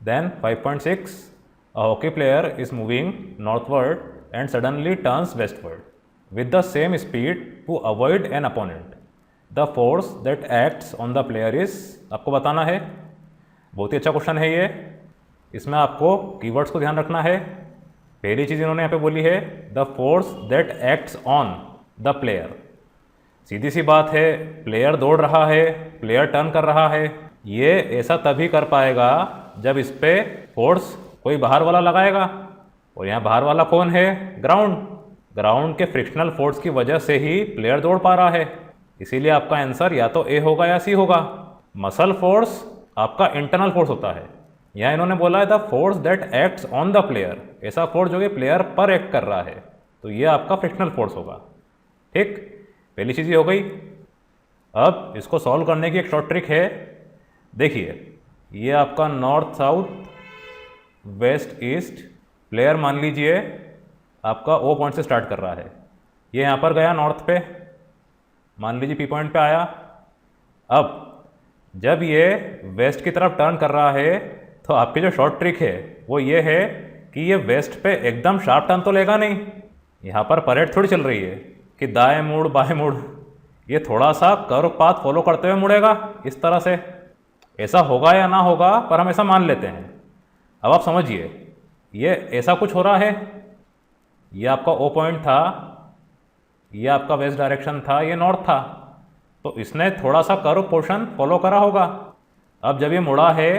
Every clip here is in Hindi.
Then 5.6, a hockey player is moving northward and suddenly turns westward with the same speed to avoid an opponent. The force that acts on the player is, आपको बताना है। बहुत ही अच्छा क्वेश्चन है ये। इसमें आपको कीवर्ड्स को ध्यान रखना है। पहली चीज़ इन्होंने यहाँ पे बोली है the force that acts on the player. सीधी सी बात है, प्लेयर दौड़ रहा है, प्लेयर टर्न कर रहा है, ये ऐसा तभी कर पाएगा जब इस पे फोर्स कोई बाहर वाला लगाएगा। और यहाँ बाहर वाला कौन है? ग्राउंड। ग्राउंड के फ्रिक्शनल फोर्स की वजह से ही प्लेयर दौड़ पा रहा है। इसीलिए आपका आंसर या तो ए होगा या सी होगा। मसल फोर्स आपका इंटरनल फोर्स होता है। यहाँ इन्होंने बोला है the force that acts on the player, ऐसा फोर्स जो कि प्लेयर पर एक्ट कर रहा है, तो ये आपका फ्रिक्शनल फोर्स होगा। ठीक, पहली चीज़ ये हो गई। अब इसको सॉल्व करने की एक शॉर्ट ट्रिक है। देखिए, ये आपका north south west east player मान लीजिए आपका ओ पॉइंट से स्टार्ट कर रहा है। ये यहाँ पर गया नॉर्थ पे, मान लीजिए पी पॉइंट पे आया। अब जब ये वेस्ट की तरफ टर्न कर रहा है तो आपकी जो शॉर्ट ट्रिक है वो ये है कि ये वेस्ट पे एकदम शार्प टर्न तो लेगा नहीं। यहाँ पर परेड थोड़ी चल रही है कि दाएं मुड़ बाएं मुड़, ये थोड़ा सा कर्व पाथ फॉलो करते हुए मुड़ेगा इस तरह से। ऐसा होगा या ना होगा पर हम ऐसा मान लेते हैं। अब आप समझिए, ये ऐसा कुछ हो रहा है, ये आपका ओ पॉइंट था, ये आपका वेस्ट डायरेक्शन था, ये नॉर्थ था, तो इसने थोड़ा सा कर्व पोर्शन फॉलो करा होगा। अब जब ये मुड़ा है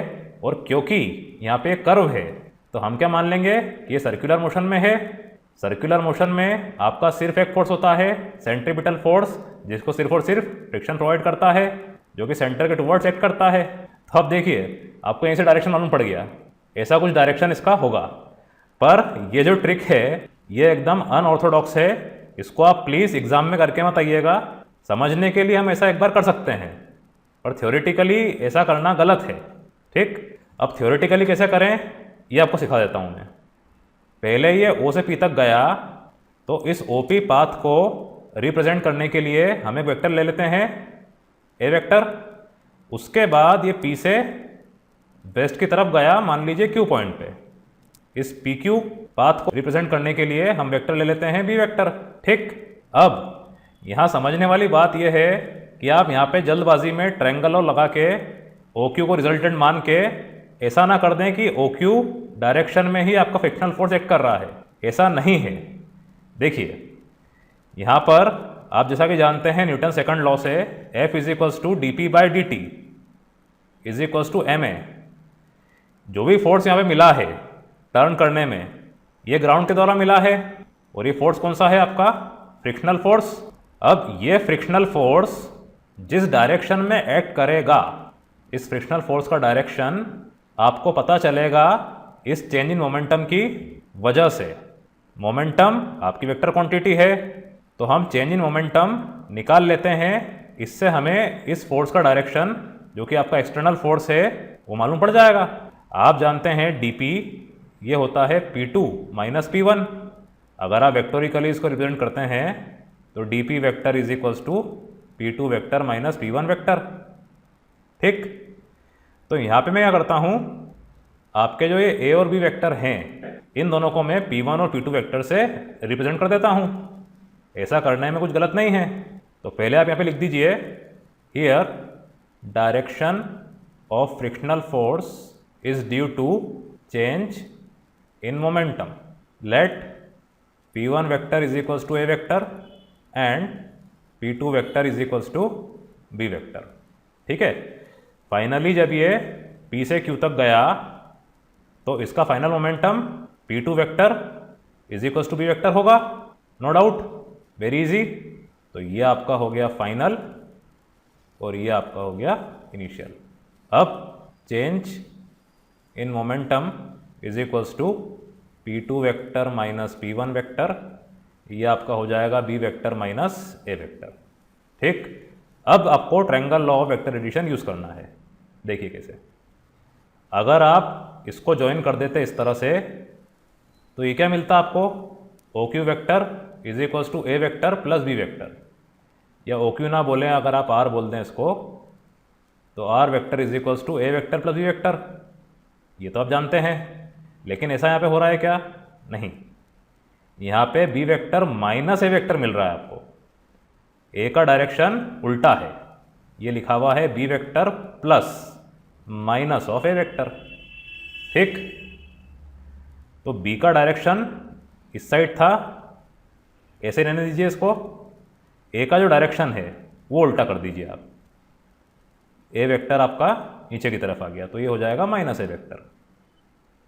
और क्योंकि यहाँ पे कर्व है तो हम क्या मान लेंगे कि ये सर्कुलर मोशन में है। सर्कुलर मोशन में आपका सिर्फ एक फोर्स होता है सेंट्रीपिटल फोर्स, जिसको सिर्फ और सिर्फ फ्रिक्शन प्रोवाइड करता है, जो कि सेंटर के टुवर्ड्स एक्ट करता है। तो अब देखिए, आपको यहीं से डायरेक्शन मालूम पड़ गया, ऐसा कुछ डायरेक्शन इसका होगा। पर ये जो ट्रिक है ये एकदम अनऑर्थोडॉक्स है, इसको आप प्लीज़ एग्जाम में करके मत आइएगा। समझने के लिए हम ऐसा एक बार कर सकते हैं, पर थ्योरेटिकली ऐसा करना गलत है। ठीक, अब थ्योरेटिकली कैसे करें ये आपको सिखा देता हूँ मैं। पहले ये ओ से पी तक गया, तो इस ओ पी पाथ को रिप्रेजेंट करने के लिए हम एक वेक्टर ले लेते हैं, ए वेक्टर। उसके बाद ये पी से वेस्ट की तरफ गया, मान लीजिए क्यू पॉइंट पे। इस पी क्यू पाथ को रिप्रेजेंट करने के लिए हम वेक्टर ले लेते हैं बी वेक्टर। ठीक, अब यहाँ समझने वाली बात यह है कि आप यहाँ पे जल्दबाजी में ट्रायंगल लगा के ओ क्यू को रिजल्टेंट मान के ऐसा ना कर दें कि ओ क्यू डायरेक्शन में ही आपका फ्रिक्शनल फोर्स एक्ट कर रहा है। ऐसा नहीं है। देखिए, यहाँ पर आप जैसा कि जानते हैं न्यूटन सेकंड लॉ से F is equals to D P by D t is equals to m a. जो भी फोर्स यहाँ पे मिला है टर्न करने में, ये ग्राउंड के द्वारा मिला है, और ये फोर्स कौन सा है आपका? Frictional force. अब ये फ्रिक्शनल फोर्स जिस डायरेक्शन में एक्ट करेगा, इस फ्रिक्शनल फोर्स का डायरेक्शन आपको पता चलेगा इस चेंज इन मोमेंटम की वजह से। मोमेंटम आपकी वेक्टर क्वांटिटी है, तो हम चेंज इन मोमेंटम निकाल लेते हैं। इससे हमें इस फोर्स का डायरेक्शन जो कि आपका एक्सटर्नल फोर्स है वो मालूम पड़ जाएगा। आप जानते हैं dp ये होता है p2 माइनस p1। अगर आप वेक्टोरिकली इसको रिप्रेजेंट करते हैं तो dp vector is equals to p2 vector minus p1 vector. ठीक, तो यहाँ पे मैं क्या करता हूँ, आपके जो ये a और b वेक्टर हैं, इन दोनों को मैं p1 और p2 वेक्टर से रिप्रेजेंट कर देता हूँ। ऐसा करने में कुछ गलत नहीं है। तो पहले आप यहाँ पे लिख दीजिए, here direction of frictional force is due to change in momentum. Let p1 vector is equals to a vector and p2 vector is equals to b vector. ठीक है, फाइनली जब ये p से q तक गया तो इसका final momentum p2 vector is equals to b vector होगा। No doubt, very easy. तो ये आपका हो गया फाइनल और ये आपका हो गया इनिशियल। अब change in momentum is equals to p2 vector minus p1 vector, ये आपका हो जाएगा b vector minus a vector. ठीक, अब आपको triangle law of vector addition use करना है। देखिए कैसे। अगर आप इसको ज्वाइन कर देते इस तरह से, तो ये क्या मिलता आपको? O Q vector is equals to a vector plus b vector, या ओ क्यू ना बोलें, अगर आप r बोल दें इसको, तो r vector is equals to a vector plus b vector. ये तो आप जानते हैं, लेकिन ऐसा यहाँ पे हो रहा है क्या? नहीं, यहाँ पे B vector minus A vector मिल रहा है आपको। ए का डायरेक्शन उल्टा है, ये लिखा हुआ है b vector plus minus of a vector. ठीक, तो बी का डायरेक्शन इस साइड था, ऐसे रहने दीजिए इसको। ए का जो डायरेक्शन है वो उल्टा कर दीजिए आप, ए वेक्टर आपका नीचे की तरफ आ गया, तो ये हो जाएगा माइनस ए वेक्टर।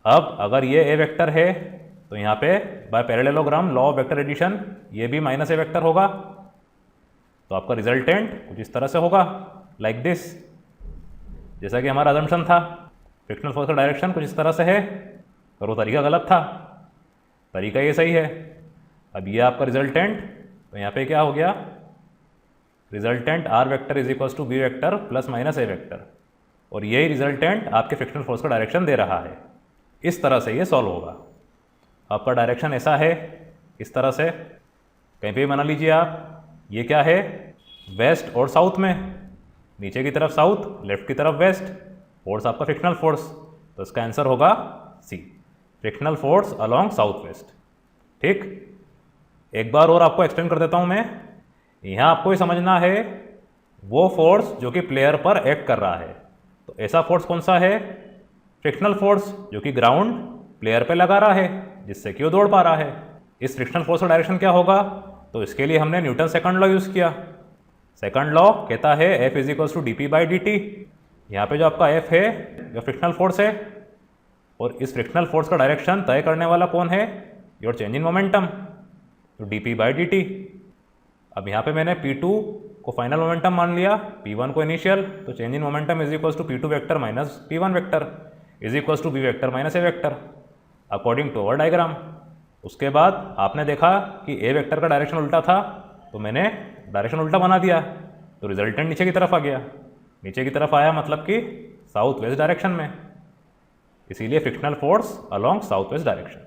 अब अगर ये ए वेक्टर है तो यहाँ पे by parallelogram law of vector addition ये भी माइनस ए वेक्टर होगा, तो आपका रिजल्टेंट कुछ इस तरह से होगा, लाइक दिस। जैसा कि हमारा अजम्पशन था, फ्रिक्शनल फोर्स का डायरेक्शन कुछ इस तरह से है, पर वो तरीका गलत था, तरीका ये सही है। अब ये आपका रिजल्टेंट, तो यहाँ पे क्या हो गया? Resultant R vector is equals to B vector plus minus A vector, और यही रिजल्टेंट आपके फ्रिक्शनल फोर्स का डायरेक्शन दे रहा है। इस तरह से ये सॉल्व होगा। आपका डायरेक्शन ऐसा है, इस तरह से कहीं पे भी बना लीजिए आप। ये क्या है? वेस्ट और साउथ में, नीचे की तरफ साउथ, लेफ्ट की तरफ वेस्ट, फोर्स आपका फ्रिक्शनल फोर्स, तो इसका आंसर होगा C, frictional force along south west. ठीक, एक बार और आपको एक्सप्लेन कर देता हूँ मैं। यहाँ आपको ये समझना है वो फोर्स जो कि प्लेयर पर एक्ट कर रहा है, तो ऐसा फोर्स कौन सा है? फ्रिक्शनल फोर्स, जो कि ग्राउंड प्लेयर पे लगा रहा है, जिससे कि वो दौड़ पा रहा है। इस फ्रिक्शनल फोर्स का डायरेक्शन क्या होगा? तो इसके लिए हमने न्यूटन सेकंड लॉ यूज़ किया। सेकंड लॉ कहता है F is equals to D P by D T. यहाँ पे जो आपका F है जो फ्रिक्शनल फोर्स है, और इस फ्रिक्शनल फोर्स का डायरेक्शन तय करने वाला कौन है? योर चेंज इन मोमेंटम, तो D P by D T. अब यहाँ पे मैंने P2 को फाइनल मोमेंटम मान लिया, P1 को इनिशियल, तो change in momentum is equals to P2 vector minus P1 vector is equals to B vector minus A vector according to our diagram. उसके बाद आपने देखा कि ए वेक्टर का डायरेक्शन उल्टा था, तो मैंने डायरेक्शन उल्टा बना दिया, तो रिजल्टेंट नीचे की तरफ आ गया। नीचे की तरफ आया मतलब कि साउथ वेस्ट डायरेक्शन में, इसीलिए frictional force along south west direction.